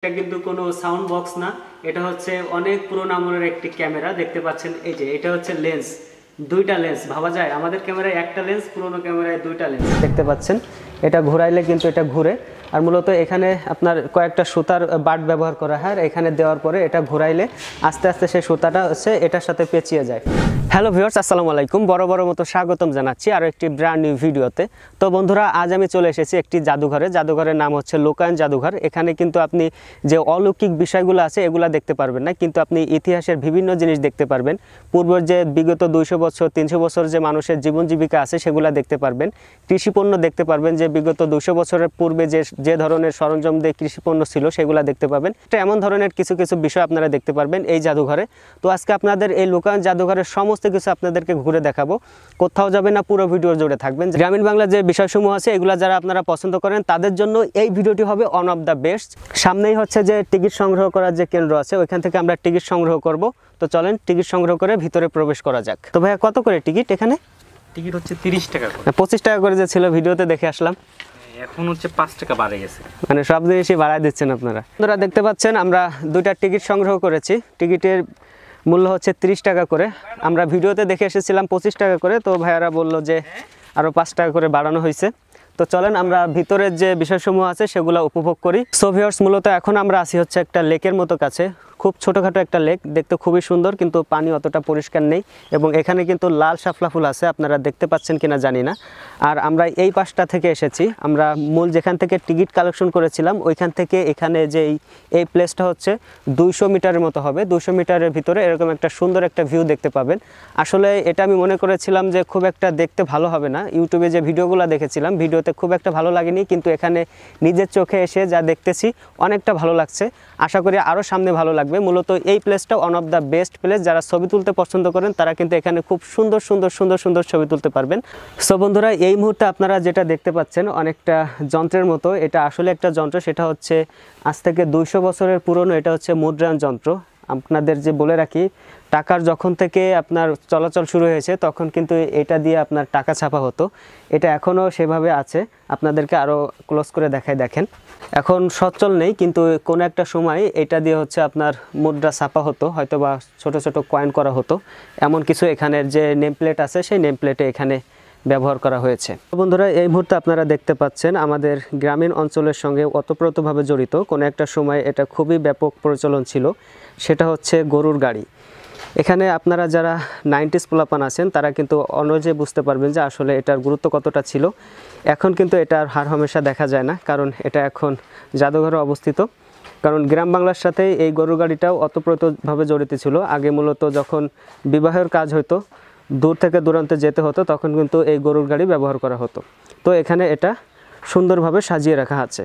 এটা কিন্তু কোনো সাউন্ড বক্স না, এটা হচ্ছে অনেক পুরোনো আমলের একটি ক্যামেরা। দেখতে পাচ্ছেন এই যে এটা হচ্ছে লেন্স, দুইটা লেন্স। ভাবা যায় আমাদের ক্যামেরায় একটা লেন্স, পুরোনো ক্যামেরায় দুইটা লেন্স। দেখতে পাচ্ছেন এটা ঘোরাইলে কিন্তু এটা ঘুরে, আর মূলত এখানে আপনার কয়েকটা সুতার বাট ব্যবহার করা হয়। এখানে দেওয়ার পরে এটা ঘোরাইলে আস্তে আস্তে সেই সুতাটা হচ্ছে এটার সাথে পেঁচিয়ে যায়। হ্যালো ভিউয়ার্স, আসসালামু আলাইকুম। বড় মতো স্বাগতম জানাচ্ছি আরও একটি ব্র্যান্ড নিউ ভিডিওতে। তো বন্ধুরা, আজ আমি চলে এসেছি একটি জাদুঘরে। জাদুঘরের নাম হচ্ছে লোকায়ন জাদুঘর। এখানে কিন্তু আপনি যে অলৌকিক বিষয়গুলো আছে এগুলো দেখতে পারবেন না, কিন্তু আপনি ইতিহাসের বিভিন্ন জিনিস দেখতে পারবেন। পূর্বের যে বিগত 200 বছর 300 বছর যে মানুষের জীবন জীবিকা আছে সেগুলো দেখতে পারবেন। কৃষিপণ্য দেখতে পারবেন, যে বিগত 200 বছরের পূর্বে যে ধরনের সরঞ্জাম দিয়ে কৃষিপণ্য ছিল সেগুলো দেখতে পাবেন। এটা এমন ধরনের কিছু বিষয় আপনারা দেখতে পারবেন এই জাদুঘরে। তো আজকে আপনাদের এই লোকায়ন জাদুঘরের সমস্ত কিছু আপনাদেরকে ঘুরে দেখাবো। কোথাও যাবে না, পুরো ভিডিও জুড়ে থাকবেন। গ্রামীণ বাংলার যে বিষয়সমূহ আছে এগুলো যারা আপনারা পছন্দ করেন তাদের জন্য এই ভিডিওটি হবে ওয়ান অফ দ্য বেস্ট। সামনেই হচ্ছে যে টিকিট সংগ্রহ করার যে কেন্দ্র আছে, ওইখান থেকে আমরা টিকিট সংগ্রহ করব। তো চলেন টিকিট সংগ্রহ করে ভিতরে প্রবেশ করা যাক। তো ভাইয়া, কত করে টিকিট এখানে? টিকিট হচ্ছে 30 টাকা করে। 25 টাকা করে যে ছিল, ভিডিওতে দেখে আসলাম। এখন হচ্ছে 5 টাকা বাড়ে গেছে, মানে সব জিনিসই বাড়ায় দিচ্ছেন আপনারা। আপনারা দেখতে পাচ্ছেন আমরা দুইটা টিকিট সংগ্রহ করেছি। টিকিটের মূল্য হচ্ছে 30 টাকা করে। আমরা ভিডিওতে দেখে এসেছিলাম 25 টাকা করে, তো ভাইয়ারা বলল যে আরও 5 টাকা করে বাড়ানো হয়েছে। তো চলেন আমরা ভিতরের যে বিষয়সমূহ আছে সেগুলো উপভোগ করি। সো ভিউয়ার্স, মূলত এখন আমরা আছি হচ্ছে একটা লেকের মতো কাছে। খুব ছোটোখাটো একটা লেক, দেখতে খুবই সুন্দর, কিন্তু পানি অতটা পরিষ্কার নেই। এবং এখানে কিন্তু লাল শাপলা ফুল আছে, আপনারা দেখতে পাচ্ছেন কিনা জানি না। আর আমরা এই পাশটা থেকে এসেছি। আমরা মূল যেখান থেকে টিকিট কালেকশন করেছিলাম ওইখান থেকে এখানে যে এই প্লেসটা হচ্ছে 200 মিটারের মতো হবে। 200 মিটারের ভিতরে এরকম একটা সুন্দর একটা ভিউ দেখতে পাবেন। আসলে এটা আমি মনে করেছিলাম যে খুব একটা দেখতে ভালো হবে না। ইউটিউবে যে ভিডিওগুলো দেখেছিলাম ভিডিওতে খুব একটা ভালো লাগেনি, কিন্তু এখানে নিজের চোখে এসে যা দেখতেছি অনেকটা ভালো লাগছে। আশা করি আরও সামনে ভালো লাগবে। মূলত এই প্লেসটা one of the best place. যারা ছবি তুলতে পছন্দ করেন তারা কিন্তু এখানে খুব সুন্দর ছবি তুলতে পারবেন। সো বন্ধুরা, এই মুহূর্তে আপনারা যেটা দেখতে পাচ্ছেন অনেকটা যন্ত্রের মতো, এটা আসলে একটা যন্ত্র। সেটা হচ্ছে আজ থেকে 200 বছরের পুরনো। এটা হচ্ছে মুদ্রায়ন যন্ত্র। আপনাদের যে বলে রাখি, টাকার যখন থেকে আপনার চলাচল শুরু হয়েছে তখন কিন্তু এটা দিয়ে আপনার টাকা ছাপা হতো। এটা এখনও সেভাবে আছে। আপনাদেরকে আরও ক্লোজ করে দেখেন। এখন সচল নেই, কিন্তু কোনো একটা সময় এটা দিয়ে হচ্ছে আপনার মুদ্রা ছাপা হতো, হয়তো বা ছোট কয়েন করা হতো। এমন কিছু এখানের যে নেম প্লেট আছে সেই নেম প্লেটে এখানে ব্যবহার করা হয়েছে। বন্ধুরা, এই মুহূর্তে আপনারা দেখতে পাচ্ছেন আমাদের গ্রামীণ অঞ্চলের সঙ্গে ওতপ্রোতভাবে জড়িত কোনো একটা সময় এটা খুবই ব্যাপক প্রচলন ছিল। সেটা হচ্ছে গরুর গাড়ি। এখানে আপনারা যারা 90s পোলাপান আছেন তারা কিন্তু অনজে বুঝতে পারবেন যে আসলে এটার গুরুত্ব কতটা ছিল। এখন কিন্তু এটা আর হার হামেশা দেখা যায় না, কারণ এটা এখন জাদুঘরে অবস্থিত। কারণ গ্রাম বাংলার সাথে এই গরুর গাড়িটাও ওতপ্রোতভাবে জড়িত ছিল। আগে মূলত যখন বিবাহের কাজ হতো, দূর থেকে দূরান্তে যেতে হতো, তখন কিন্তু এই গরুর গাড়ি ব্যবহার করা হতো। তো এখানে এটা সুন্দরভাবে সাজিয়ে রাখা আছে।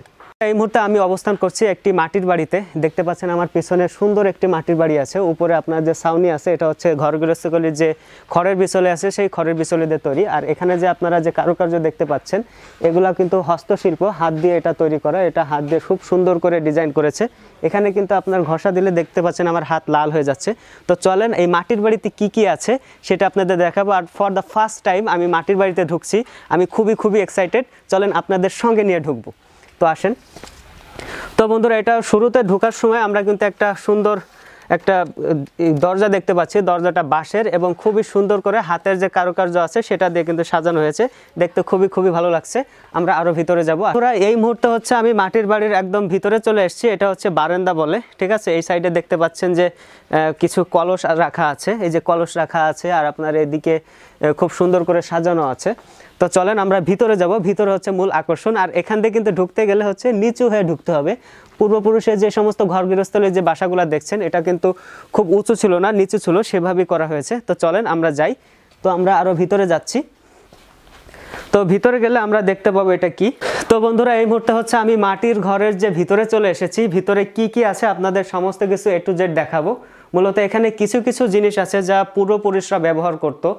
এই মুহূর্তে আমি অবস্থান করছি একটি মাটির বাড়িতে। দেখতে পাচ্ছেন আমার পিছনে সুন্দর একটি মাটির বাড়ি আছে। উপরে আপনার যে ছাউনি আছে এটা হচ্ছে ঘর গৃহস্থলীর যে খড়ের বিচলে আছে সেই খড়ের বিচলে দিয়ে তৈরি। আর এখানে যে আপনারা যে কারুকার্য দেখতে পাচ্ছেন এগুলা কিন্তু হস্তশিল্প, হাত দিয়ে এটা তৈরি করা। এটা হাত দিয়ে খুব সুন্দর করে ডিজাইন করেছে। এখানে কিন্তু আপনার ঘষা দিলে দেখতে পাচ্ছেন আমার হাত লাল হয়ে যাচ্ছে। তো চলেন এই মাটির বাড়িতে কি আছে সেটা আপনাদের দেখাবো। আর ফর দ্য ফার্স্ট টাইম আমি মাটির বাড়িতে ঢুকছি। আমি খুবই এক্সাইটেড। চলেন আপনাদের সঙ্গে নিয়ে ঢুকবো। তো আসেন। তো বন্ধুরা, এটা শুরুতে ঢোকার সময় আমরা কিন্তু একটা সুন্দর একটা দরজা দেখতে পাচ্ছি। দরজাটা বাঁশের এবং খুবই সুন্দর করে হাতের যে কারুকার্য আছে সেটা দিয়ে কিন্তু সাজানো হয়েছে। দেখতে খুবই ভালো লাগছে। আমরা আরও ভিতরে যাব। পুরো এই মুহূর্তে হচ্ছে আমি মাটির বাড়ির একদম ভিতরে চলে এসেছি। এটা হচ্ছে বারান্দা বলে, ঠিক আছে। এই সাইডে দেখতে পাচ্ছেন যে কিছু কলস রাখা আছে। এই যে কলস রাখা আছে, আর আপনার এদিকে খুব সুন্দর করে সাজানো আছে। তো চলেন আমরা ভিতরে যাব। ভিতরে হচ্ছে মূল আকর্ষণ। আর এখান থেকে কিন্তু ঢুকতে গেলে হচ্ছে নিচু হয়ে ঢুকতে হবে। পূর্বপুরুষের যে সমস্ত ঘর গৃহস্থলের যে বাসাগুলো দেখছেন এটা কিন্তু খুব উঁচু ছিল না, নিচু ছিল, সেভাবেই করা হয়েছে। তো চলেন আমরা যাই। তো আমরা আরও ভিতরে যাচ্ছি। তো ভিতরে গেলে আমরা দেখতে পাবো এটা কি। তো বন্ধুরা, এই মুহূর্তে হচ্ছে আমি মাটির ঘরের যে ভিতরে চলে এসেছি। ভিতরে কি আছে আপনাদের সমস্ত কিছু A to Z দেখাবো। মূলত এখানে কিছু জিনিস আছে যা পূর্বপুরুষরা ব্যবহার করতো,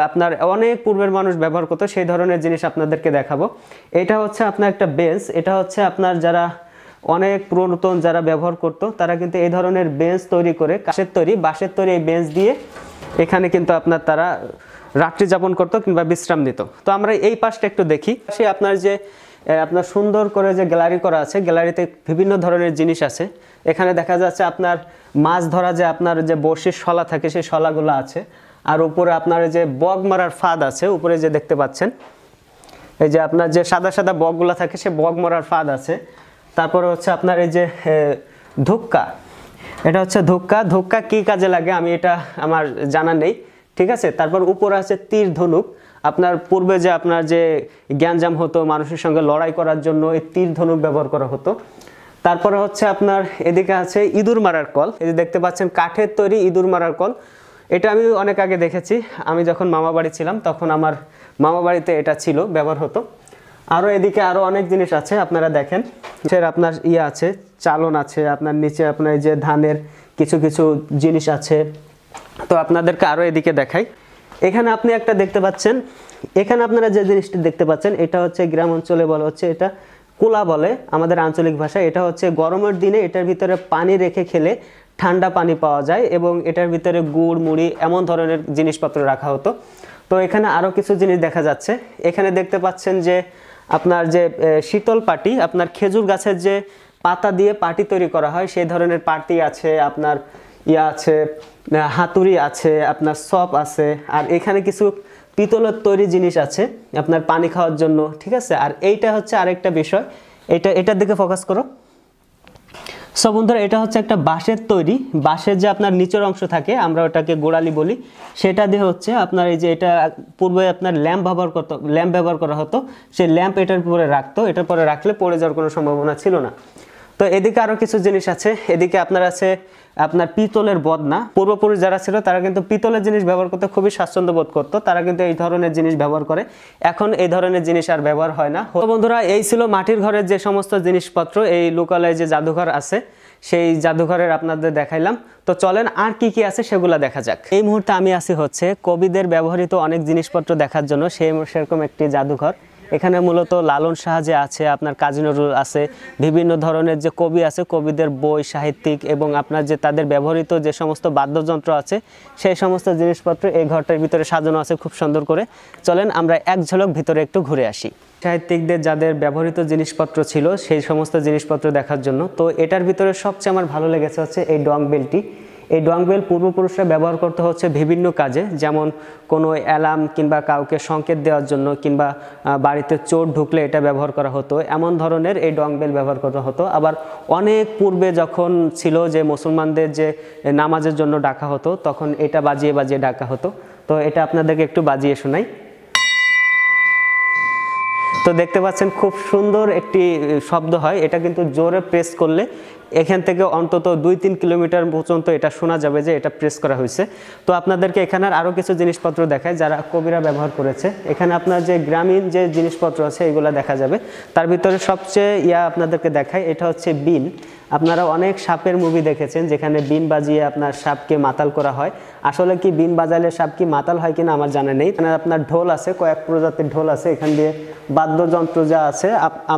আপনার অনেক পূর্বের মানুষ ব্যবহার করতো, সেই ধরনের জিনিস আপনাদেরকে দেখাবো। এটা হচ্ছে আপনার একটা বেঞ্চ। এটা হচ্ছে আপনার যারা অনেক পুরাতন যারা ব্যবহার করতো তারা কিন্তু এই ধরনের বেঞ্চ তৈরি করে, বাঁশের তৈরি এই বেঞ্চ দিয়ে এখানে কিন্তু আপনার তারা রাত্রি যাপন করতো কিংবা বিশ্রাম নিত। তো আমরা এই পাশটা একটু দেখি। সে আপনার যে আপনার সুন্দর করে যে গ্যালারি করা আছে, গ্যালারিতে বিভিন্ন ধরনের জিনিস আছে। এখানে দেখা যাচ্ছে আপনার মাছ ধরা যে আপনার যে বড়শির শলা থাকে সেই শলাগুলো আছে। আর উপরে আপনার যে বগ মারার ফাঁদ আছে, উপরে যে দেখতে পাচ্ছেন এই যে আপনার যে সাদা সাদা বগগুলো থাকে সে বগ মারার ফাঁদ আছে। তারপরে হচ্ছে আপনার এই যে ধুক্কা, এটা হচ্ছে ধুক্কা কী কাজে লাগে আমি এটা আমার জানা নেই, ঠিক আছে। তারপর উপরে আছে তীর ধনুক, আপনার পূর্বে যে আপনার যে গ্যাঞ্জাম হতো মানুষের সঙ্গে লড়াই করার জন্য এই তীর ধনুক ব্যবহার করা হতো। তারপরে হচ্ছে আপনার এদিকে আছে ইঁদুর মারার কল, এই যে দেখতে পাচ্ছেন কাঠের তৈরি ইঁদুর মারার কল। এটা আমি অনেক আগে দেখেছি, আমি যখন মামা বাড়ি ছিলাম তখন আমার মামা বাড়িতে এটা ছিল, ব্যবহার হতো। আরও এদিকে আরও অনেক জিনিস আছে, আপনারা দেখেন আপনার আছে চালন আছে, আপনার নিচে আপনার এই যে ধানের কিছু কিছু জিনিস আছে। তো আপনাদেরকে আরও এদিকে দেখাই। এখানে আপনি একটা দেখতে পাচ্ছেন, এখানে আপনারা যে জিনিসটি দেখতে পাচ্ছেন এটা হচ্ছে গ্রাম অঞ্চলে বলা হচ্ছে এটা কুলা বলে আমাদের আঞ্চলিক ভাষায়। এটা হচ্ছে গরমের দিনে এটার ভিতরে পানি রেখে খেলে ঠান্ডা পানি পাওয়া যায় এবং এটার ভিতরে গুড় মুড়ি এমন ধরনের জিনিসপত্র রাখা হতো। তো এখানে আরও কিছু জিনিস দেখা যাচ্ছে। এখানে দেখতে পাচ্ছেন যে আপনার যে শীতল পাটি, আপনার খেজুর গাছের যে পাতা দিয়ে পাটি তৈরি করা হয় সেই ধরনের পাটি আছে, আপনার আছে হাতুড়ি আছে, আপনার সপ আছে। আর এখানে কিছু পিতলের তৈরি জিনিস আছে আপনার পানি খাওয়ার জন্য, ঠিক আছে। আর এইটা হচ্ছে আরেকটা বিষয়, এটার দিকে ফোকাস করো। সো বন্ধুরা এটা হচ্ছে একটা বাঁশের তৈরি, বাঁশের যে আপনার নিচের অংশ থাকে আমরা ওটাকে গোড়ালি বলি, সেটা দিয়ে হচ্ছে আপনার এই যে এটা পূর্বে আপনার ল্যাম্প ব্যবহার করা হতো, সেই ল্যাম্প এটার উপরে রাখতো, এটার পরে রাখলে পড়ে যাওয়ার কোনো সম্ভাবনা ছিল না। তো এদিকে আরও কিছু জিনিস আছে, এদিকে আপনার আছে আপনার পিতলের বদনা। পূর্বপুরুষ যারা ছিল তারা কিন্তু পিতলের জিনিস ব্যবহার করতে খুবই স্বাচ্ছন্দ্য বোধ করতো, তারা কিন্তু এই ধরনের জিনিস ব্যবহার করে। এখন এই ধরনের জিনিস আর ব্যবহার হয় না। তো বন্ধুরা এই ছিল মাটির ঘরের যে সমস্ত জিনিসপত্র, এই লোকালয়ে যে জাদুঘর আছে সেই জাদুঘরের আপনাদের দেখাইলাম। তো চলেন আর কি কি আছে সেগুলো দেখা যাক। এই মুহূর্তে আমি আছি হচ্ছে কবিদের ব্যবহৃত অনেক জিনিসপত্র দেখার জন্য, সেরকম একটি জাদুঘর। এখানে মূলত লালন শাহ যে আছে, আপনার কাজী নজরুল আছে, বিভিন্ন ধরনের যে কবি আছে, কবিদের বই, সাহিত্যিক এবং আপনার যে তাদের ব্যবহৃত যে সমস্ত বাদ্যযন্ত্র আছে সেই সমস্ত জিনিসপত্র এই ঘরটার ভিতরে সাজানো আছে খুব সুন্দর করে। চলেন আমরা এক ঝলক ভিতরে একটু ঘুরে আসি। সাহিত্যিকদের যাদের ব্যবহৃত জিনিসপত্র ছিল সেই সমস্ত জিনিসপত্র দেখার জন্য। তো এটার ভিতরে সবচেয়ে আমার ভালো লেগেছে হচ্ছে এই ডং বেলটি। এই ডং বেল পূর্বপুরুষরা ব্যবহার করতে হচ্ছে বিভিন্ন কাজে, যেমন কোনো অ্যালার্ম কিংবা কাউকে সংকেত দেওয়ার জন্য, কিংবা বাড়িতে চোর ঢুকলে এটা ব্যবহার করা হতো, এমন ধরনের এই ডং বেল ব্যবহার করা হতো। আবার অনেক পূর্বে যখন ছিল যে মুসলমানদের যে নামাজের জন্য ডাকা হতো তখন এটা বাজিয়ে বাজিয়ে ডাকা হতো। তো এটা আপনাদেরকে একটু বাজিয়ে শোনাই। তো দেখতে পাচ্ছেন খুব সুন্দর একটি শব্দ হয়, এটা কিন্তু জোরে প্রেস করলে এখান থেকে অন্তত 2-3 কিলোমিটার পর্যন্ত এটা শোনা যাবে যে এটা প্রেস করা হয়েছে। তো আপনাদেরকে এখানে আরও কিছু জিনিসপত্র দেখায় যারা কবিরা ব্যবহার করেছে। এখানে আপনার যে গ্রামীণ যে জিনিসপত্র আছে এগুলো দেখা যাবে। তার ভিতরে সবচেয়ে আপনাদেরকে দেখায়, এটা হচ্ছে বিন। আপনারা অনেক সাপের মুভি দেখেছেন যেখানে বিন বাজিয়ে আপনার সাপকে মাতাল করা হয়। আসলে কি বিন বাজালে সাপ কি মাতাল হয় কিনা আমার জানা নেই। এখানে আপনার ঢোল আছে, কয়েক প্রজাতির ঢোল আছে। এখান দিয়ে বাদ্যযন্ত্র যা আছে,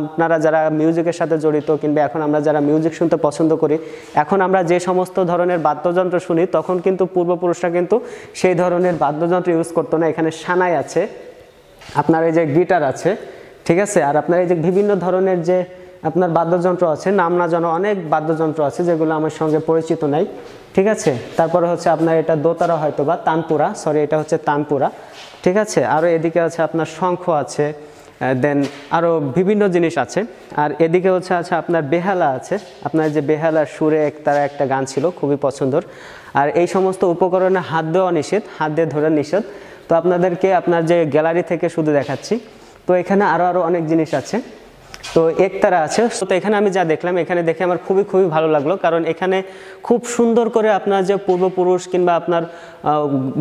আপনারা যারা মিউজিকের সাথে জড়িত কিংবা এখন আমরা যারা মিউজিক শুনতে পছন্দ করি, এখন আমরা যে সমস্ত ধরনের বাদ্যযন্ত্র শুনি তখন কিন্তু পূর্বপুরুষরা কিন্তু সেই ধরনের বাদ্যযন্ত্র ইউজ করতো না। এখানে সানাই আছে, আপনার এই যে গিটার আছে, ঠিক আছে। আর আপনার এই যে বিভিন্ন ধরনের যে আপনার বাদ্যযন্ত্র আছে, নাম না জানা অনেক বাদ্যযন্ত্র আছে যেগুলো আমার সঙ্গে পরিচিত নাই, ঠিক আছে। তারপরে হচ্ছে আপনার এটা দোতারা হয়তো বা তানপুরা, এটা হচ্ছে তানপুরা, ঠিক আছে। আরও এদিকে আছে আপনার শঙ্খ আছে, দেন আরও বিভিন্ন জিনিস আছে। আর এদিকে হচ্ছে আপনার বেহালা আছে, আপনার যে বেহালার সুরে তারা একটা গান ছিল খুবই পছন্দর। আর এই সমস্ত উপকরণে হাত দেওয়া নিষেধ, হাত দিয়ে ধরা নিষেধ। তো আপনাদেরকে আপনার যে গ্যালারি থেকে শুধু দেখাচ্ছি। তো এখানে আরও অনেক জিনিস আছে। তো একতারা আছে। তো এখানে আমি যা দেখলাম, এখানে দেখে আমার খুবই ভালো লাগলো, কারণ এখানে খুব সুন্দর করে আপনার যে পূর্বপুরুষ কিংবা আপনার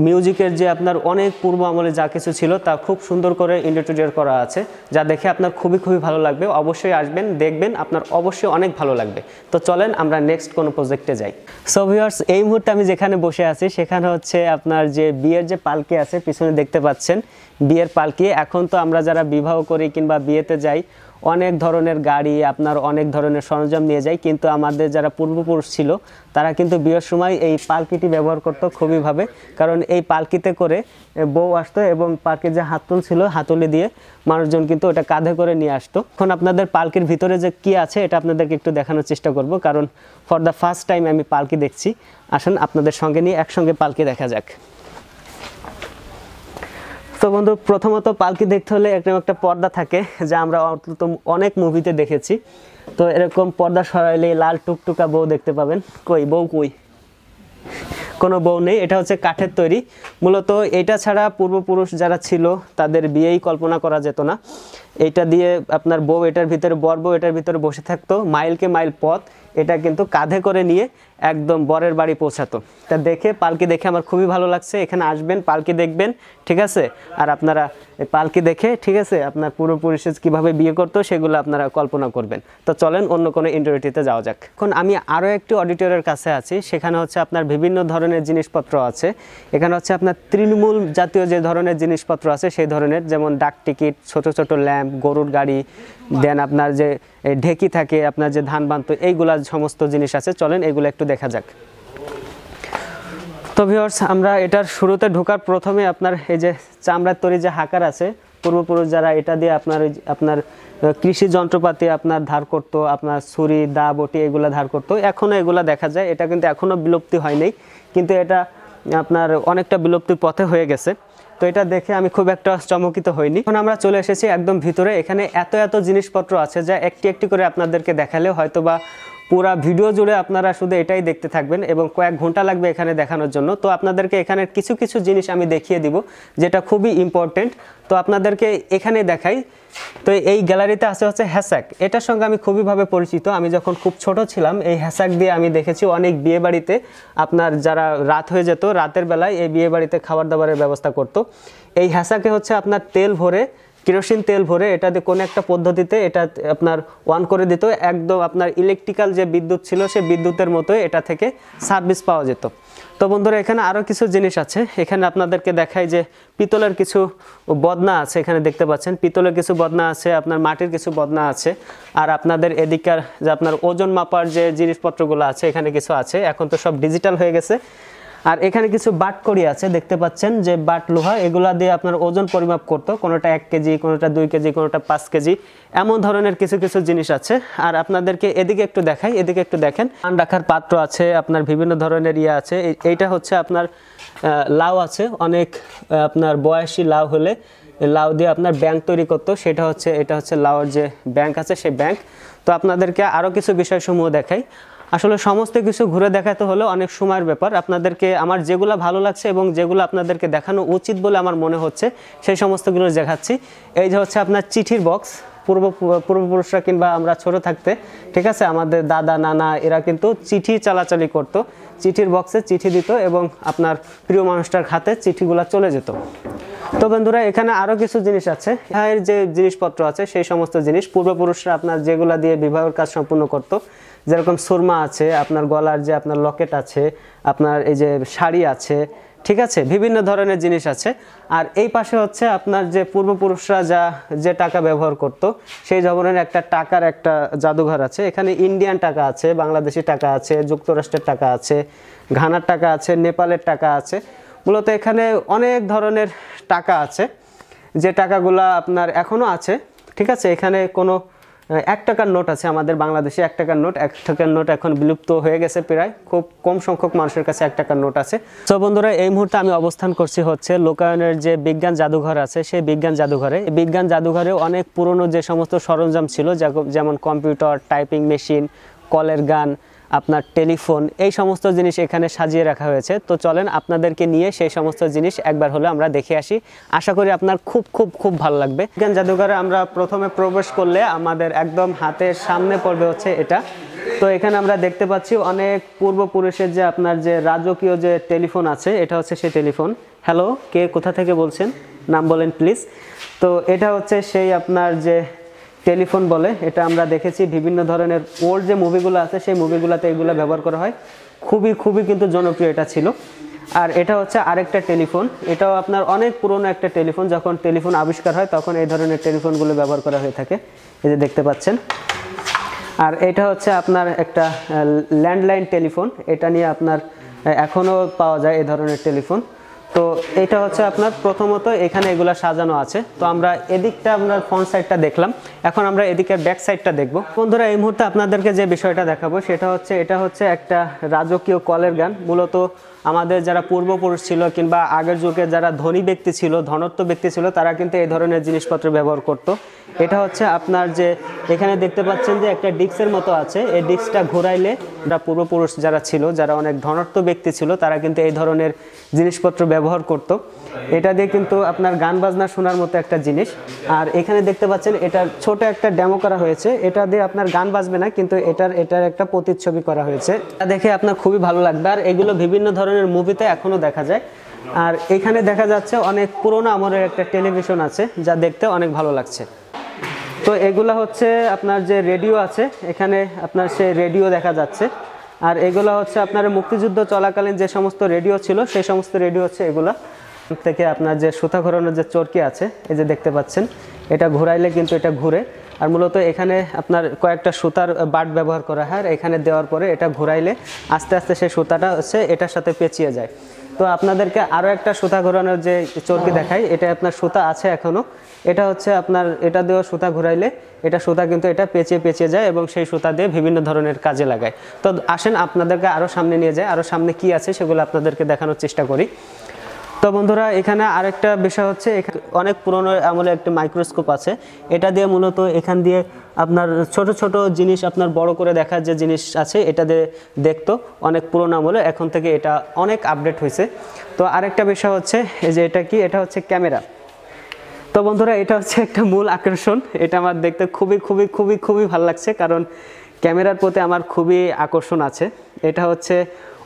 মিউজিকের যে আপনার অনেক পূর্ব আমলে যা কিছু ছিল তা খুব সুন্দর করে ইন্ট্রোডিউস করা আছে, যা দেখে আপনার খুবই ভালো লাগবে। অবশ্যই আসবেন, দেখবেন, আপনার অবশ্যই অনেক ভালো লাগবে। তো চলেন আমরা নেক্সট কোনো প্রজেক্টে যাই। সো ভিউয়ার্স, এই মুহূর্তে আমি যেখানে বসে আছি সেখানে হচ্ছে আপনার যে বিয়ের যে পালকি আছে পিছনে দেখতে পাচ্ছেন, বিয়ের পালকি। এখন তো আমরা যারা বিবাহ করি কিংবা বিয়েতে যাই অনেক ধরনের গাড়ি, আপনার অনেক ধরনের সরঞ্জাম নিয়ে যায়, কিন্তু আমাদের যারা পূর্বপুরুষ ছিল তারা কিন্তু বিয়ের সময় এই পালকিটি ব্যবহার করতো খুবইভাবে, কারণ এই পালকিতে করে বউ আসতো এবং পালকির যে হাতল ছিল হাতলে দিয়ে মানুষজন কিন্তু ওটা কাঁধে করে নিয়ে আসতো। এখন আপনাদের পালকির ভিতরে যে কি আছে এটা আপনাদেরকে একটু দেখানোর চেষ্টা করব, কারণ ফর দ্য ফার্স্ট টাইম আমি পালকি দেখছি। আসুন আপনাদের সঙ্গে নিয়ে একসঙ্গে পালকি দেখা যাক। তো বন্ধু, প্রথমত পালকি দেখতে হলে এরকম একটা পর্দা থাকে, যা আমরা অনেক মুভিতে দেখেছি। তো এরকম পর্দা সরাইলে লাল টুকটুকা বউ দেখতে পাবেন। কই বউ, কই কোনো বউ নেই। এটা হচ্ছে কাঠের তৈরি। মূলত এটা ছাড়া পূর্বপুরুষ যারা ছিল তাদের বিয়েই কল্পনা করা যেত না। এইটা দিয়ে আপনার বউ এটার ভিতরে, বর বউ এটার ভিতরে বসে থাকতো, মাইলকে মাইল পথ এটা কিন্তু কাঁধে করে নিয়ে একদম বরের বাড়ি পৌঁছাতো। তা দেখে পালকি দেখে আমার খুবই ভালো লাগছে। এখানে আসবেন, পালকি দেখবেন, ঠিক আছে? আর আপনারা পালকি দেখে, ঠিক আছে, আপনার পূর্বপুরুষের কীভাবে বিয়ে করতো সেগুলো আপনারা কল্পনা করবেন। তো চলেন অন্য কোনো ইন্টারভিউতে যাওয়া যাক। এখন আমি আরও একটি অডিটরের কাছে আছি, সেখানে হচ্ছে আপনার বিভিন্ন ধরনের জিনিসপত্র আছে। এখানে হচ্ছে আপনার তৃণমূল জাতীয় যে ধরনের জিনিসপত্র আছে সেই ধরনের, যেমন ডাক টিকিট, ছোট ছোট ল্যাম্প, গরুর গাড়ি, দেন আপনার যে ঢেকি থাকে, আপনার যে ধান বানতো, এইগুলা সমস্ত জিনিস আছে। চলেন এগুলো একটু দেখা যাক। তো ভিউয়ার্স, আমরা এটার শুরুতে ঢোকার প্রথমে আপনার এই যে চামড়ার তৈরি যে হাকার আছে, পূর্বপুরুষ যারা এটা দিয়ে আপনার কৃষি যন্ত্রপাতি আপনার ধার করতো, আপনার ছুরি, দা, বটি এগুলো ধার করতো। এখনও এগুলা দেখা যায়, এটা কিন্তু এখনও বিলুপ্তি হয়নি, কিন্তু এটা আপনার অনেকটা বিলুপ্তির পথে হয়ে গেছে। তো এটা দেখে আমি খুব একটা চমকিত হইনি। এখন আমরা চলে এসেছি একদম ভিতরে। এখানে এত জিনিসপত্র আছে যা একটি একটি করে আপনাদেরকে দেখালে হয়তো বা পুরা ভিডিও জুড়ে আপনারা শুধু এটাই দেখতে থাকবেন এবং কয়েক ঘন্টা লাগবে এখানে দেখানোর জন্য। তো আপনাদেরকে এখানে কিছু কিছু জিনিস আমি দেখিয়ে দিব যেটা খুবই ইম্পর্টেন্ট। তো আপনাদেরকে এখানে দেখাই। তো এই গ্যালারিতে আছে হচ্ছে হ্যাসাক। এটার সঙ্গে আমি খুবইভাবে পরিচিত। আমি যখন খুব ছোট ছিলাম এই হ্যাসাক দিয়ে আমি দেখেছি অনেক বিয়ে বাড়িতে আপনার যারা রাত হয়ে যেত, রাতের বেলায় এই বিয়ে বাড়িতে খাবার দাবারের ব্যবস্থা করত। এই হ্যাসাকে হচ্ছে আপনার তেল ভরে, কেরোসিন তেল ভরে এটা দিয়ে কোনো একটা পদ্ধতিতে এটা আপনার অন করে দিত। একদম আপনার ইলেকট্রিক্যাল যে বিদ্যুৎ ছিল সে বিদ্যুতের মতোই এটা থেকে সার্ভিস পাওয়া যেত। তো বন্ধুরা, এখানে আরও কিছু জিনিস আছে। এখানে আপনাদেরকে দেখাই যে পিতলের কিছু বদনা আছে। এখানে দেখতে পাচ্ছেন পিতলের কিছু বদনা আছে, আপনার মাটির কিছু বদনা আছে। আর আপনাদের এদিকার যে আপনার ওজন মাপার যে জিনিসপত্রগুলো আছে এখানে কিছু আছে। এখন তো সব ডিজিটাল হয়ে গেছে। আর এখানে কিছু বাটকড়ি আছে, দেখতে পাচ্ছেন যে বাট লোহা, এগুলা দিয়ে আপনার ওজন পরিমাপ করতো। কোনোটা 1 কেজি, কোনোটা 2 কেজি, কোনোটা 5 কেজি, এমন ধরনের কিছু কিছু জিনিস আছে। আর আপনাদেরকে এদিকে একটু দেখাই, এদিকে একটু দেখেন। পান রাখার পাত্র আছে, আপনার বিভিন্ন ধরনের ইয়ে আছে। এইটা হচ্ছে আপনার লাউ আছে, অনেক আপনার বয়সী লাউ হলে লাউ দিয়ে আপনার ব্যাংক তৈরি করতো, সেটা হচ্ছে এটা হচ্ছে লাউর যে ব্যাংক আছে সেই ব্যাংক। তো আপনাদেরকে আরও কিছু বিষয়সমূহ দেখাই। আসলে সমস্ত কিছু ঘুরে দেখাতে হলে অনেক সময়ের ব্যাপার। আপনাদেরকে আমার যেগুলো ভালো লাগছে এবং যেগুলো আপনাদেরকে দেখানো উচিত বলে আমার মনে হচ্ছে সেই সমস্তগুলো দেখাচ্ছি। এই যে হচ্ছে আপনার চিঠির বক্স। পূর্বপুরুষরা কিংবা আমরা ছোট থাকতে, ঠিক আছে, আমাদের দাদা নানা এরা কিন্তু চিঠি চালাচালি করতো। চিঠির বক্সে চিঠি দিত এবং আপনার প্রিয় মানুষটার হাতে চিঠিগুলো চলে যেত। তো বন্ধুরা, এখানে আরও কিছু জিনিস আছে। বিবাহের যে জিনিসপত্র আছে সেই সমস্ত জিনিস পূর্বপুরুষরা আপনার যেগুলো দিয়ে বিবাহের কাজ সম্পূর্ণ করতো, যেরকম সুরমা আছে, আপনার গলার যে আপনার লকেট আছে, আপনার এই যে শাড়ি আছে, ঠিক আছে, বিভিন্ন ধরনের জিনিস আছে। আর এই পাশে হচ্ছে আপনার যে পূর্বপুরুষরা যে টাকা ব্যবহার করতো সেই ধরনের একটা টাকার একটা জাদুঘর আছে। এখানে ইন্ডিয়ান টাকা আছে, বাংলাদেশি টাকা আছে, যুক্তরাষ্ট্রের টাকা আছে, ঘানার টাকা আছে, নেপালের টাকা আছে। মূলত এখানে অনেক ধরনের টাকা আছে, যে টাকাগুলো আপনার এখনও আছে, ঠিক আছে। এখানে কোনো 1 টাকার নোট আছে, আমাদের বাংলাদেশে 1 টাকার নোট। 1 টাকার নোট এখন বিলুপ্ত হয়ে গেছে, প্রায় খুব কম সংখ্যক মানুষের কাছে 1 টাকার নোট আছে। তো বন্ধুরা, এই মুহূর্তে আমি অবস্থান করছি হচ্ছে লোকায়নের যে বিজ্ঞান জাদুঘর আছে সেই বিজ্ঞান জাদুঘরে। বিজ্ঞান জাদুঘরে অনেক পুরনো যে সমস্ত সরঞ্জাম ছিল, যেমন কম্পিউটার, টাইপিং মেশিন, কলের গান, আপনার টেলিফোন, এই সমস্ত জিনিস এখানে সাজিয়ে রাখা হয়েছে। তো চলেন আপনাদেরকে নিয়ে সেই সমস্ত জিনিস একবার হলে আমরা দেখে আসি। আশা করি আপনার খুব খুব খুব ভালো লাগবে। বিজ্ঞান জাদুঘরে আমরা প্রথমে প্রবেশ করলে আমাদের একদম হাতের সামনে পড়বে হচ্ছে এটা। তো এখানে আমরা দেখতে পাচ্ছি অনেক পূর্বপুরুষের যে আপনার যে রাজকীয় যে টেলিফোন আছে, এটা হচ্ছে সেই টেলিফোন। হ্যালো, কে কোথা থেকে বলছেন, নাম বলেন প্লিজ। তো এটা হচ্ছে সেই আপনার যে টেলিফোন বলে, এটা আমরা দেখেছি বিভিন্ন ধরনের ওল্ড যে মুভিগুলো আছে সেই মুভিগুলোতে এগুলো ব্যবহার করা হয়। খুবই খুবই কিন্তু জনপ্রিয় এটা ছিল। আর এটা হচ্ছে আরেকটা টেলিফোন, এটাও আপনার অনেক পুরনো একটা টেলিফোন, যখন টেলিফোন আবিষ্কার হয় তখন এই ধরনের টেলিফোনগুলো ব্যবহার করা হয়ে থাকে, এই যে দেখতে পাচ্ছেন। আর এটা হচ্ছে আপনার একটা ল্যান্ডলাইন টেলিফোন, এটা নিয়ে আপনার এখনও পাওয়া যায় এই ধরনের টেলিফোন। তো এটা হচ্ছে আপনার প্রথমত এখানে এগুলা সাজানো আছে। তো আমরা এদিকটা আমরা ফ্রন্ট সাইডটা দেখলাম, এখন আমরা এদিকের ব্যাক সাইডটা দেখব। বন্ধুরা এই মুহূর্তে আপনাদেরকে যে বিষয়টা দেখাবো সেটা হচ্ছে এটা হচ্ছে একটা রাজকীয় কলের গান। মূলত আমাদের যারা পূর্বপুরুষ ছিল কিংবা আগের যুগে যারা ধনী ব্যক্তি ছিল, ধনত্ব ব্যক্তি ছিল, তারা কিন্তু এই ধরনের জিনিসপত্র ব্যবহার করত। এটা হচ্ছে আপনার যে এখানে দেখতে পাচ্ছেন যে একটা ডিস্কের মতো আছে, এই ডিস্কটা ঘোরাইলে পূর্বপুরুষ যারা ছিল, যারা অনেক ধনত্ব ব্যক্তি ছিল, তারা কিন্তু এই ধরনের জিনিসপত্র ব্যবহার করত। এটা দিয়ে কিন্তু আপনার গান বাজনা শোনার মতো একটা জিনিস। আর এখানে দেখতে পাচ্ছেন এটা ছোট একটা ডেমো করা হয়েছে, এটা দিয়ে আপনার গান বাজবে না, কিন্তু এটার একটা প্রতিচ্ছবি করা হয়েছে, এটা দেখে আপনার খুবই ভালো লাগবে। আর এগুলো বিভিন্ন ধরনের মুভিতে এখনো দেখা যায়। আর এখানে দেখা যাচ্ছে অনেক পুরোনো আমলের একটা টেলিভিশন আছে, যা দেখতে অনেক ভালো লাগছে। তো এগুলো হচ্ছে আপনার যে রেডিও আছে, এখানে আপনার সেই রেডিও দেখা যাচ্ছে। আর এগুলো হচ্ছে আপনার মুক্তিযুদ্ধ চলাকালীন যে সমস্ত রেডিও ছিল, সেই সমস্ত রেডিও হচ্ছে এগুলা। থেকে আপনার যে সুতা ঘোরানোর যে চরকি আছে, এই যে দেখতে পাচ্ছেন, এটা ঘোরাইলে কিন্তু এটা ঘুরে। আর মূলত এখানে আপনার কয়েকটা সুতার বাট ব্যবহার করা হয়, এখানে দেওয়ার পরে এটা ঘোরাইলে আস্তে আস্তে সেই সুতাটা হচ্ছে এটার সাথে পেঁচিয়ে যায়। তো আপনাদেরকে আরও একটা সুতা ঘোরানোর যে চরকি দেখাই, এটা আপনার সুতা আছে এখনও, এটা হচ্ছে আপনার এটা দেওয়া সুতা ঘোরাইলে এটা সুতা কিন্তু এটা পেঁচিয়ে যায় এবং সেই সুতা দিয়ে বিভিন্ন ধরনের কাজে লাগায়। তো আসেন আপনাদেরকে আরও সামনে নিয়ে যায়, আরও সামনে কি আছে সেগুলো আপনাদেরকে দেখানোর চেষ্টা করি। তো বন্ধুরা এখানে আরেকটা বিষয় হচ্ছে, অনেক পুরনো আমলে একটা মাইক্রোস্কোপ আছে, এটা দিয়ে মূলত এখান দিয়ে আপনার ছোট ছোট জিনিস আপনার বড় করে দেখার যে জিনিস আছে, এটা দিয়ে দেখতো অনেক পুরনো আমলে, এখন থেকে এটা অনেক আপডেট হয়েছে। তো আরেকটা বিষয় হচ্ছে এই যে এটা কি, এটা হচ্ছে ক্যামেরা। তো বন্ধুরা এটা হচ্ছে একটা মূল আকর্ষণ, এটা আমার দেখতে খুবই খুবই খুবই খুবই ভালো লাগছে, কারণ ক্যামেরার প্রতি আমার খুবই আকর্ষণ আছে। এটা হচ্ছে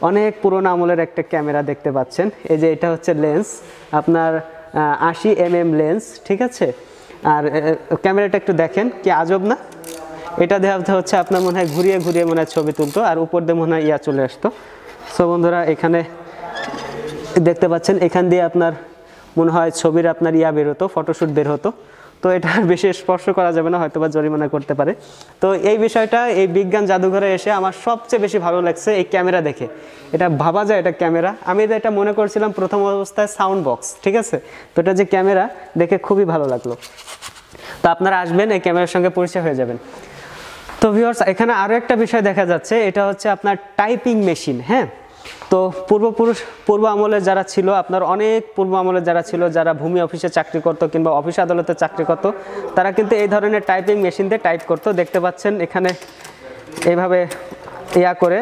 অনেক পুরোনো আমলের একটা ক্যামেরা দেখতে পাচ্ছেন, এই যে এটা হচ্ছে লেন্স আপনার 80 mm লেন্স, ঠিক আছে। আর ক্যামেরাটা একটু দেখেন কি আজব না, এটা দেখাতে হচ্ছে আপনার মনে হয় ঘুরিয়ে ঘুরিয়ে মনে হয় ছবি তুলতো, আর উপর দিয়ে মনে হয় ইয়া চলে আসতো। সো বন্ধুরা এখানে দেখতে পাচ্ছেন, এখান দিয়ে আপনার মনে হয় ছবির আপনার ইয়া বের হতো, ফটোশ্যুট বের হতো। তো এটা বেশি স্পর্শ করা যাবে না, হয়তো বা জরিমানা করতে পারে। তো এই বিষয়টা এই বিজ্ঞান জাদুঘরে এসে আমার সবচেয়ে বেশি ভালো লাগছে এই ক্যামেরা দেখে। এটা ভাবা যায় এটা ক্যামেরা, আমি এটা মনে করছিলাম প্রথম অবস্থায় সাউন্ড বক্স, ঠিক আছে। তো এটা যে ক্যামেরা দেখে খুবই ভালো লাগলো। তো আপনারা আসবেন, এই ক্যামেরার সঙ্গে পরিচয় হয়ে যাবেন। তো ভিউয়ার্স এখানে আরও একটা বিষয় দেখা যাচ্ছে, এটা হচ্ছে আপনার টাইপিং মেশিন। হ্যাঁ, তো পূর্ব আমলে যারা ছিল, আপনার অনেক পূর্ব আমলে যারা ছিল, যারা ভূমি অফিসে চাকরি করতো কিংবা অফিস আদালতে চাকরি করতো, তারা কিন্তু এই ধরনের টাইপিং মেশিন দিয়ে টাইপ করতো। দেখতে পাচ্ছেন এখানে এইভাবে ইয়া করে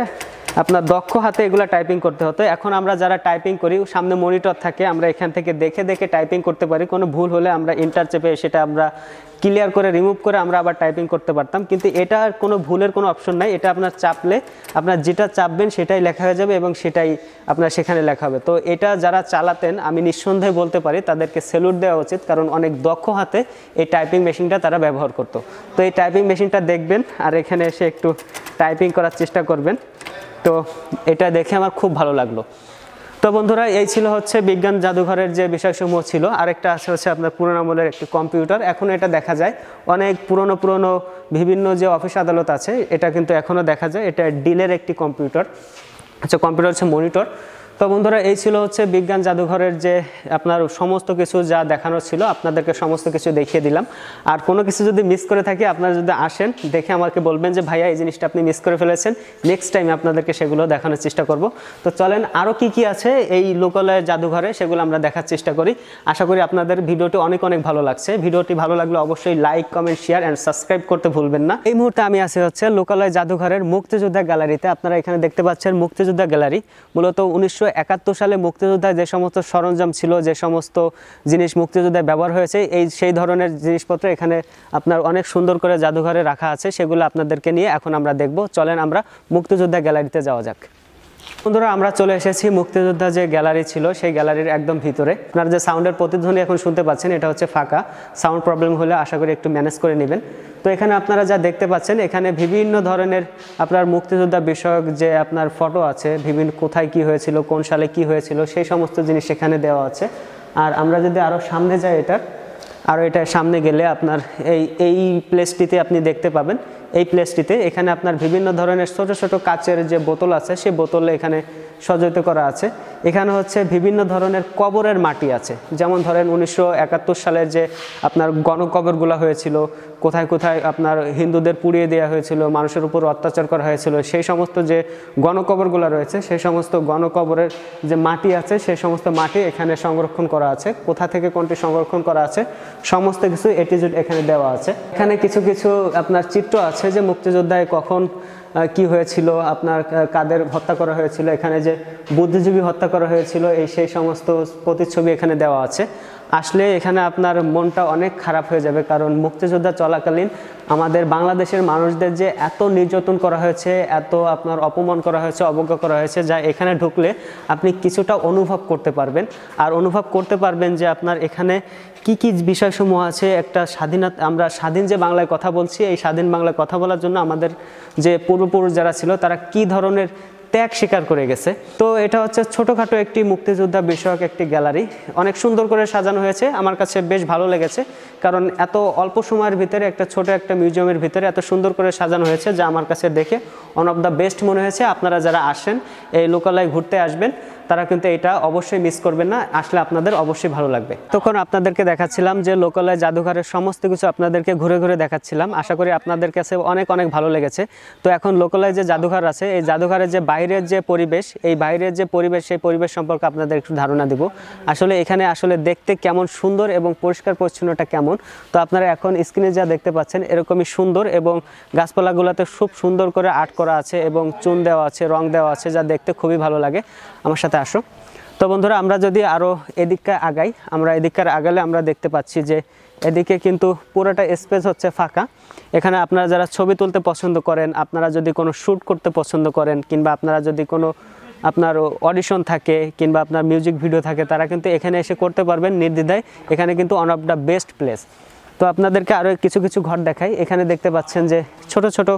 আপনার দক্ষ হাতে এগুলো টাইপিং করতে হতো। এখন আমরা যারা টাইপিং করি, সামনে মনিটর থাকে, আমরা এখান থেকে দেখে দেখে টাইপিং করতে পারি। কোনো ভুল হলে আমরা এন্টার চেপে সেটা আমরা ক্লিয়ার করে রিমুভ করে আমরা আবার টাইপিং করতে পারতাম, কিন্তু এটা কোনো ভুলের কোনো অপশন নাই। এটা আপনার চাপলে আপনার যেটা চাপবেন সেটাই লেখা হয়ে যাবে এবং সেটাই আপনার সেখানে লেখা হবে। তো এটা যারা চালাতেন আমি নিঃসন্দেহে বলতে পারি তাদেরকে স্যালুট দেওয়া উচিত, কারণ অনেক দক্ষ হাতে এই টাইপিং মেশিনটা তারা ব্যবহার করতো। তো এই টাইপিং মেশিনটা দেখবেন আর এখানে এসে একটু টাইপিং করার চেষ্টা করবেন। তো এটা দেখে আমার খুব ভালো লাগলো। তো বন্ধুরা এই ছিল হচ্ছে বিজ্ঞান জাদুঘরের যে বিষয়সমূহ ছিল। আরেকটা আছে হচ্ছে আপনার পুরোনো আমলের একটি কম্পিউটার, এখন এটা দেখা যায় অনেক পুরনো বিভিন্ন যে অফিস আদালত আছে, এটা কিন্তু এখনও দেখা যায়। এটা ডিলের একটি কম্পিউটার, আচ্ছা কম্পিউটার হচ্ছে মনিটর। তো বন্ধুরা এই ছিল হচ্ছে বিজ্ঞান জাদুঘরের যে আপনার সমস্ত কিছু যা দেখানোর ছিল, আপনাদেরকে সমস্ত কিছু দেখিয়ে দিলাম। আর কোনো কিছু যদি মিস করে থাকি, আপনারা যদি আসেন দেখে আমাকে বলবেন যে ভাইয়া এই জিনিসটা আপনি মিস করে ফেলেছেন, নেক্সট টাইম আপনাদেরকে সেগুলো দেখানোর চেষ্টা করব। তো চলেন আরও কি আছে এই লোকালয়ের জাদুঘরে সেগুলো আমরা দেখার চেষ্টা করি। আশা করি আপনাদের ভিডিওটি অনেক ভালো লাগছে। ভিডিওটি ভালো লাগলে অবশ্যই like, comment, share and subscribe করতে ভুলবেন না। এই মুহূর্তে আমি আছি হচ্ছে লোকালয় জাদুঘরের মুক্তিযোদ্ধা গ্যালারিতে। আপনারা এখানে দেখতে পাচ্ছেন মুক্তিযোদ্ধা গ্যালারি। মূলত 1971 সালে মুক্তিযোদ্ধায় যে সমস্ত সরঞ্জাম ছিল, যে সমস্ত জিনিস মুক্তিযোদ্ধায় ব্যবহার হয়েছে, সেই ধরনের জিনিসপত্র এখানে আপনার অনেক সুন্দর করে জাদুঘরে রাখা আছে। সেগুলো আপনাদেরকে নিয়ে এখন আমরা দেখব। চলেন আমরা মুক্তিযোদ্ধা গ্যালারিতে যাওয়া যাক। বন্ধুরা আমরা চলে এসেছি মুক্তিযোদ্ধা যে গ্যালারি ছিল সেই গ্যালারির একদম ভিতরে। আপনারা যে সাউন্ডের প্রতিধ্বনি এখন শুনতে পাচ্ছেন এটা হচ্ছে ফাঁকা। সাউন্ড প্রবলেম হলে আশা করি একটু ম্যানেজ করে নেবেন। তো এখানে আপনারা যা দেখতে পাচ্ছেন, এখানে বিভিন্ন ধরনের আপনার মুক্তিযোদ্ধা বিষয়ক যে আপনার ফটো আছে, বিভিন্ন কোথায় কি হয়েছিল, কোন সালে কি হয়েছিল, সেই সমস্ত জিনিস এখানে দেওয়া আছে। আর আমরা যদি আরও সামনে যাই, এটা সামনে গেলে আপনার এই প্লেসটিতে আপনি দেখতে পাবেন, এই প্লেসটিতে এখানে আপনার বিভিন্ন ধরনের ছোট ছোট কাচের যে বোতল আছে, সেই বোতলে এখানে সজ্জিত করা আছে। এখানে হচ্ছে বিভিন্ন ধরনের কবরের মাটি আছে, যেমন ধরেন 1971 সালের যে আপনার গণকবরগুলো হয়েছিল, কোথায় কোথায় আপনার হিন্দুদের পুড়িয়ে দেওয়া হয়েছিল, মানুষের উপর অত্যাচার করা হয়েছিল, সেই সমস্ত যে গণকবরগুলো রয়েছে, সেই সমস্ত গণকবরের যে মাটি আছে, সেই সমস্ত মাটি এখানে সংরক্ষণ করা আছে। কোথা থেকে কোনটি সংরক্ষণ করা আছে সমস্ত কিছু এটিজুড এখানে দেওয়া আছে। এখানে কিছু কিছু আপনার চিত্র আছে যে মুক্তিযোদ্ধায় কখন কি হয়েছিল, আপনার কাদের হত্যা করা হয়েছিল, এখানে যে বুদ্ধিজীবী হত্যা করা হয়েছিল, সেই সমস্ত প্রতিচ্ছবি এখানে দেওয়া আছে। আসলে এখানে আপনার মনটা অনেক খারাপ হয়ে যাবে, কারণ মুক্তিযোদ্ধা চলাকালীন আমাদের বাংলাদেশের মানুষদের যে এত নির্যাতন করা হয়েছে, এত আপনার অপমান করা হয়েছে, অবজ্ঞা করা হয়েছে, যা এখানে ঢুকলে আপনি কিছুটা অনুভব করতে পারবেন। আর অনুভব করতে পারবেন যে আপনার এখানে কি কি বিষয়সমূহ আছে। একটা স্বাধীনতা, আমরা স্বাধীন যে বাংলায় কথা বলছি, এই স্বাধীন বাংলায় কথা বলার জন্য আমাদের যে পূর্বপুরুষ যারা ছিল, তারা কি ধরনের ত্যাগ স্বীকার করে গেছে। তো এটা হচ্ছে ছোটোখাটো একটি মুক্তিযোদ্ধা বিষয়ক একটি গ্যালারি, অনেক সুন্দর করে সাজানো হয়েছে। আমার কাছে বেশ ভালো লেগেছে, কারণ এত অল্প সময়ের ভিতরে একটা ছোট একটা মিউজিয়ামের ভিতরে এত সুন্দর করে সাজানো হয়েছে, যা আমার কাছে দেখে ওয়ান অফ দ্য বেস্ট মনে হয়েছে। আপনারা যারা আসেন, এই লোকালয়ে ঘুরতে আসবেন, তারা কিন্তু এটা অবশ্যই মিস করবেন না, আসলে আপনাদের অবশ্যই ভালো লাগবে। তখন আপনাদেরকে দেখাচ্ছিলাম যে লোকালয় জাদুঘরের সমস্ত কিছু আপনাদেরকে ঘুরে ঘুরে দেখাচ্ছিলাম। আশা করি আপনাদের কাছে অনেক অনেক ভালো লেগেছে। তো এখন লোকালয় যে জাদুঘর আছে, এই জাদুঘরের যে বাইরের যে পরিবেশ, এই বাইরের যে পরিবেশ, সেই পরিবেশ সম্পর্কে আপনাদের একটু ধারণা দিব। আসলে এখানে আসলে দেখতে কেমন সুন্দর এবং পরিষ্কার পরিচ্ছন্নতা কেমন, তো আপনারা এখন স্ক্রিনে যা দেখতে পাচ্ছেন এরকমই সুন্দর, এবং গাছপালাগুলোতে খুব সুন্দর করে আর্ট করা আছে এবং চুন দেওয়া আছে, রং দেওয়া আছে, যা দেখতে খুবই ভালো লাগে। আমার সাথে আসো। তো বন্ধুরা, আমরা যদি আরও এদিকটা আগাই, আমরা এদিককার আগালে আমরা দেখতে পাচ্ছি যে এদিকে কিন্তু পুরোটা স্পেস হচ্ছে ফাঁকা। এখানে আপনারা যারা ছবি তুলতে পছন্দ করেন, আপনারা যদি কোনো শ্যুট করতে পছন্দ করেন, কিংবা আপনারা যদি কোনো আপনার অডিশন থাকে, কিংবা আপনার মিউজিক ভিডিও থাকে, তারা কিন্তু এখানে এসে করতে পারবেন নির্দ্বিধায়। এখানে কিন্তু one of the best place. তো আপনাদেরকে আরও কিছু কিছু ঘর দেখাই। এখানে দেখতে পাচ্ছেন যে ছোট ছোট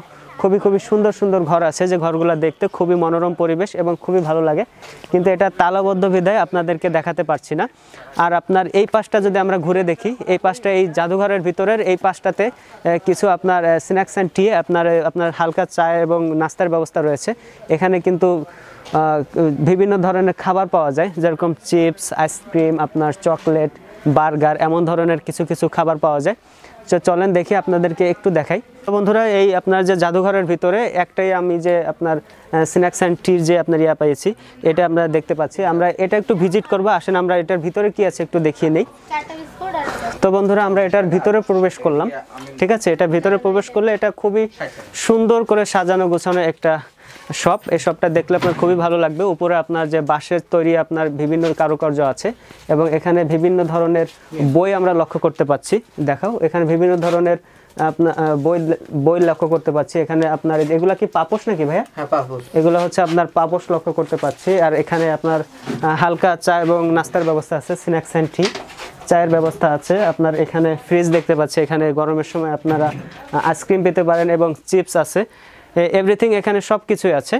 খুবই সুন্দর সুন্দর ঘর আছে, যে ঘরগুলো দেখতে খুবই মনোরম পরিবেশ এবং খুবই ভালো লাগে, কিন্তু এটা তালাবদ্ধ বিধায় আপনাদেরকে দেখাতে পারছি না। আর আপনার এই পাশটা যদি আমরা ঘুরে দেখি, এই পাশটা, এই জাদুঘরের ভিতরের এই পাশটাতে কিছু আপনার স্ন্যাক্স অ্যান্ড টি, আপনার হালকা চা এবং নাস্তার ব্যবস্থা রয়েছে। এখানে কিন্তু বিভিন্ন ধরনের খাবার পাওয়া যায়, যেরকম চিপস, আইসক্রিম, আপনার চকলেট, বার্গার, এমন ধরনের কিছু কিছু খাবার পাওয়া যায়। চলেন দেখি, আপনাদেরকে একটু দেখাই। বন্ধুরা, এই আপনার যে জাদুঘরের ভিতরে একটাই আমি যে আপনার স্ন্যাক্স অ্যান্ড টির যে আপনার পেয়েছি, এটা আমরা দেখতে পাচ্ছি। আমরা এটা একটু ভিজিট করবো, আসেন আমরা এটার ভিতরে কি আছে একটু দেখিয়ে নেই। তো বন্ধুরা, আমরা এটার ভিতরে প্রবেশ করলাম, ঠিক আছে। এটা ভিতরে প্রবেশ করলে এটা খুবই সুন্দর করে সাজানো গোছানো একটা শপ। এই শপটা দেখলে আপনার খুবই ভালো লাগবে। উপরে আপনার যে বাঁশের তৈরি আপনার বিভিন্ন কারুকার্য আছে, এবং এখানে বিভিন্ন ধরনের বই আমরা লক্ষ্য করতে পাচ্ছি। দেখাও, এখানে বিভিন্ন ধরনের আপনার বই লক্ষ্য করতে পাচ্ছি। এখানে আপনার এগুলা কি পাপোশ নাকি ভাইয়া? হ্যাঁ, পাপোশ। এগুলো হচ্ছে আপনার পাপোশ লক্ষ্য করতে পাচ্ছি। আর এখানে আপনার হালকা চা এবং নাস্তার ব্যবস্থা আছে, স্ন্যাক্স অ্যান্ড টি, চায়ের ব্যবস্থা আছে। আপনার এখানে ফ্রিজ দেখতে পাচ্ছি, এখানে গরমের সময় আপনারা আইসক্রিম পেতে পারেন, এবং চিপস আছে, এভরিথিং এখানে সব কিছুই আছে।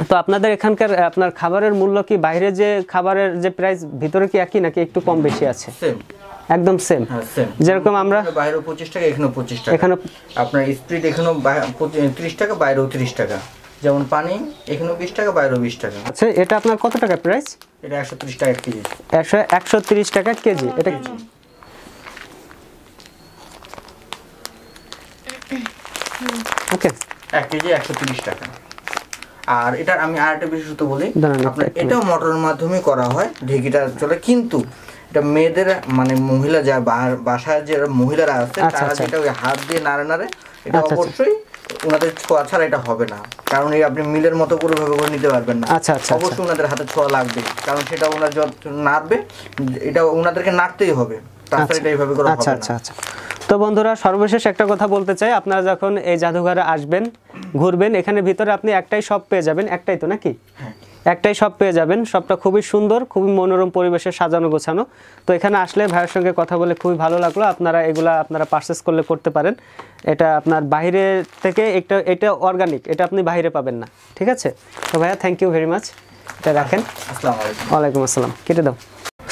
তো আপনাদের এখানকার আপনার খাবারের মূল্য কি বাইরে যে খাবারের যে প্রাইস, ভিতরে কি একই নাকি একটু কম বেশি আছে? সেম, একদম সেম। যেরকম আমরা বাইরে 25 টাকা, এখানেও 25 টাকা। এখানে আপনার স্প্রিট এখানেও 30 টাকা, বাইরেও 30 টাকা। যেমন পানি এখানেও 20 টাকা, বাইরেও 20 টাকা। আচ্ছা, এটা আপনার কত টাকা প্রাইস? এটা 130 টাকা কেজি। 130 টাকা কেজি। এটা ওকে, 1 কেজি 130 টাকা। আর এটার আমি আরেকটা বিশেষত বলি, আপনার এটাও মোটরের মাধ্যমে করা হয়, ঢেকিটা চলে, কিন্তু এটা মেয়েদের মানে মহিলা যা বাসায় যে মহিলারা আছে, তারা যেটা ওই হাত দিয়ে নাড়ে নাড়ে, এটা অবশ্যই ওনাদের ছোঁয়া ছাড়া এটা হবে না, কারণ এই আপনি মিলের মতো করে ভাবে করে নিতে পারবেন না। অবশ্যই ওনাদের হাতে ছোঁয়া লাগবে, কারণ সেটা ওনার যত নাড়বে, এটা ওনাদেরকে নাড়তেই হবে, তাছাড়া এটা এইভাবে করে হবে না। তো বন্ধুরা, সর্বশেষ একটা কথা বলতে চাই, আপনারা যখন এই জাদুঘরে আসবেন, ঘুরবেন, এখানে ভিতরে আপনি একটাই শপ পেয়ে যাবেন। একটাই তো নাকি? একটাই শপ পেয়ে যাবেন। শপটা খুবই সুন্দর, খুবই মনোরম পরিবেশে সাজানো গোছানো। তো এখানে আসলে ভাইয়ের সঙ্গে কথা বলে খুবই ভালো লাগলো। আপনারা পারচেস করলে করতে পারেন। এটা আপনার বাইরে থেকে এটা অর্গানিক, এটা আপনি বাইরে পাবেন না, ঠিক আছে? তো ভাইয়া থ্যাংক ইউ ভেরি মাচ। এটা রাখেন। আসসালামু আলাইকুম। ওয়ালাইকুম আসসালাম, কেটে দাও।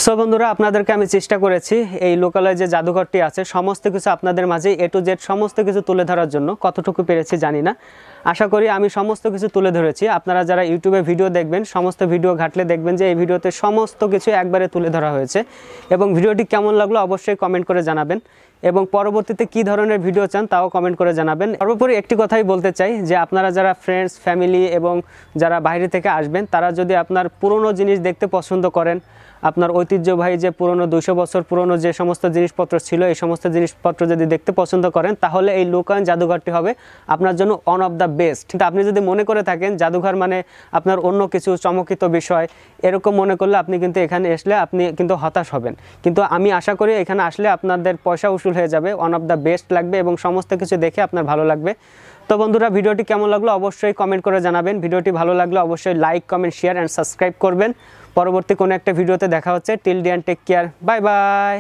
সো বন্ধুরা, আপনাদেরকে আমি চেষ্টা করেছি এই লোকালয়ে যে জাদুঘরটি আছে সমস্ত কিছু আপনাদের মাঝে A to Z সমস্ত কিছু তুলে ধরার জন্য। কতটুকু পেরেছি জানি না, আশা করি আমি সমস্ত কিছু তুলে ধরেছি। আপনারা যারা ইউটিউবে ভিডিও দেখবেন, সমস্ত ভিডিও ঘাটলে দেখবেন যে এই ভিডিওতে সমস্ত কিছু একবারে তুলে ধরা হয়েছে। এবং ভিডিওটি কেমন লাগলো অবশ্যই কমেন্ট করে জানাবেন, এবং পরবর্তীতে কী ধরনের ভিডিও চান তাও কমেন্ট করে জানাবেন। সর্বোপরি একটি কথাই বলতে চাই যে আপনারা যারা ফ্রেন্ডস, ফ্যামিলি এবং যারা বাইরে থেকে আসবেন, তারা যদি আপনার পুরনো জিনিস দেখতে পছন্দ করেন, আপনার ঐতিহ্যবাহী যে পুরনো 200 বছর পুরনো যে সমস্ত জিনিসপত্র ছিল, এই সমস্ত জিনিসপত্র যদি দেখতে পছন্দ করেন, তাহলে এই লোকায়ন জাদুঘরটি হবে আপনার জন্য ওয়ান অফ দ্য বেস্ট। কিন্তু আপনি যদি মনে করে থাকেন জাদুঘর মানে আপনার অন্য কিছু চমকিত বিষয়, এরকম মনে করলে আপনি কিন্তু এখানে আসলে আপনি কিন্তু হতাশ হবেন। কিন্তু আমি আশা করি এখানে আসলে আপনাদের পয়সা উসুল হয়ে যাবে, ওয়ান অফ দ্য বেস্ট লাগবে এবং সমস্ত কিছু দেখে আপনার ভালো লাগবে। তো বন্ধুরা, ভিডিওটি কেমন লাগলো অবশ্যই কমেন্ট করে জানাবেন। ভিডিওটি ভালো লাগলে অবশ্যই like, comment, share and subscribe করবেন। পরবর্তী কোনো একটা ভিডিওতে দেখা হচ্ছে। Till then take care, bye by.